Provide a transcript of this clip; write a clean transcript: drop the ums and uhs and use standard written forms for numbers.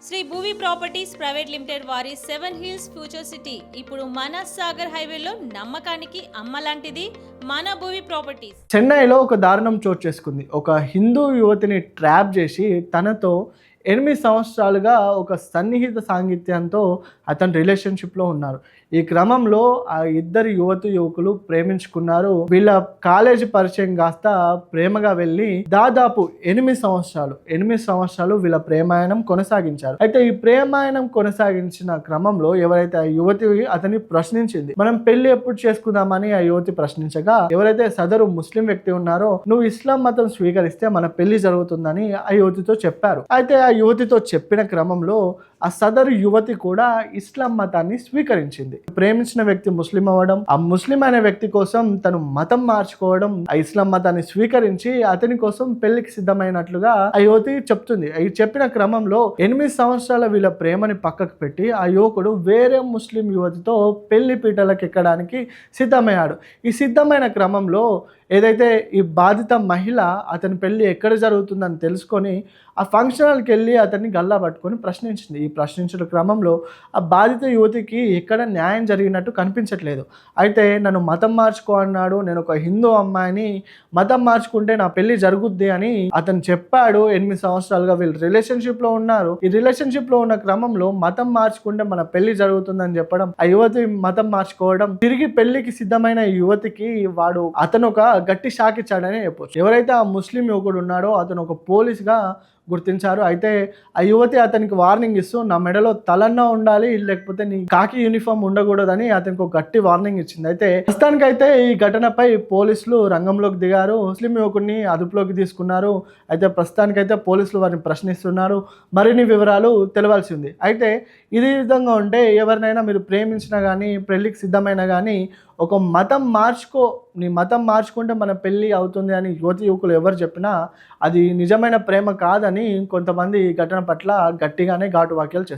Shri Bhuvi properties private limited వారి 7 hills future city ఇప్పుడు మన సాగర్ హైవేలో నమ్మకానికి అమ్మలాంటిది మన భూవి ప్రాపర్టీస్. చెన్నైలో ఒక దారుణం చోటు చేసుకుంది. ఒక హిందూ యువతిని ట్రాప్ చేసి తనతో 8 సంవత్సరాలుగా ఒక సన్నిహిత సాంగత్యంతో అతను రిలేషన్షిప్లో ఉన్నారు. ఈ క్రమంలో ఆ ఇద్దరు యువకులు ప్రేమించుకున్నారు. వీళ్ళ కాలేజీ పరిచయం కాస్త ప్రేమగా వెళ్ళి దాదాపు 8 సంవత్సరాలు వీళ్ళ ప్రేమాయణం కొనసాగించారు. అయితే ఈ ప్రేమాయణం కొనసాగించిన క్రమంలో ఎవరైతే ఆ యువతి అతన్ని ప్రశ్నించింది, మనం పెళ్లి ఎప్పుడు చేసుకుందామని ఆ యువతి ప్రశ్నించగా, ఎవరైతే సదరు ముస్లిం వ్యక్తి ఉన్నారో నువ్వు ఇస్లాం మతం స్వీకరిస్తే మన పెళ్లి జరుగుతుందని ఆ యువతితో చెప్పారు. అయితే ఆ యువతితో చెప్పిన క్రమంలో ఆ సదరు యువతి కూడా ఇస్లాం మతాన్ని స్వీకరించింది. ప్రేమించిన వ్యక్తి ముస్లిం అవ్వడం, ఆ ముస్లిం అనే వ్యక్తి కోసం తను మతం మార్చుకోవడం, ఆ ఇస్లాం మతాన్ని స్వీకరించి అతని కోసం పెళ్లికి సిద్ధమైనట్లుగా ఆ యువతి చెప్తుంది. ఈ చెప్పిన క్రమంలో 8 సంవత్సరాల వీళ్ళ ప్రేమని పక్కకు పెట్టి ఆ యువకుడు వేరే ముస్లిం యువతితో పెళ్లి పీటలకు ఎక్కడానికి సిద్ధమయ్యాడు. ఈ సిద్ధమైన క్రమంలో ఏదైతే ఈ బాధిత మహిళ అతని పెళ్లి ఎక్కడ జరుగుతుందని తెలుసుకొని ఆ ఫంక్షన్ హాల్కి వెళ్ళి అతన్ని గల్లా పట్టుకొని ప్రశ్నించింది. ఈ ప్రశ్నించిన క్రమంలో ఆ బాధిత యువతికి ఎక్కడ న్యాయం జరిగినట్టు కనిపించట్లేదు. అయితే నన్ను మతం మార్చుకో అన్నాడు, నేను ఒక హిందూ అమ్మాయిని, మతం మార్చుకుంటే నా పెళ్లి జరుగుద్ది అని అతను చెప్పాడు. 8 సంవత్సరాలుగా వీళ్ళు రిలేషన్షిప్లో ఉన్నారు. ఈ రిలేషన్షిప్లో ఉన్న క్రమంలో మతం మార్చుకుంటే మన పెళ్లి జరుగుతుందని చెప్పడం, ఆ యువతి మతం మార్చుకోవడం, తిరిగి పెళ్లికి సిద్ధమైన యువతికి అతను ఒక గట్టి షాక్ ఇచ్చాడని చెప్పొచ్చు. ఎవరైతే ఆ ముస్లిం యువకుడు ఉన్నాడో అతను ఒక పోలీస్గా గుర్తించారు. అయితే ఆ యువతి అతనికి వార్నింగ్ ఇస్తూ నా మెడలో తలన్నా ఉండాలి, లేకపోతే నీ కాకి యూనిఫామ్ ఉండకూడదని అతనికి ఒక గట్టి వార్నింగ్ ఇచ్చింది. అయితే ప్రస్తుతానికైతే ఈ ఘటనపై పోలీసులు రంగంలోకి దిగారు. ముస్లిం యువకుడిని అదుపులోకి తీసుకున్నారు. అయితే ప్రస్తుతానికైతే పోలీసులు వారిని ప్రశ్నిస్తున్నారు. మరిన్ని వివరాలు తెలియాల్సి ఉంది. అయితే ఇదే విధంగా ఉంటే ఎవరినైనా మీరు ప్రేమించినా కానీ, పెళ్ళికి సిద్ధమైనా కానీ ఒక మతం నీ మతం మార్చుకుంటే మన పెళ్ళి అవుతుంది అని యువకులు ఎవరు చెప్పినా అది నిజమైన ప్రేమ కాదని కొంతమంది ఈ ఘటన పట్ల గట్టిగానే ఘాటు వ్యాఖ్యలు చేస్తారు.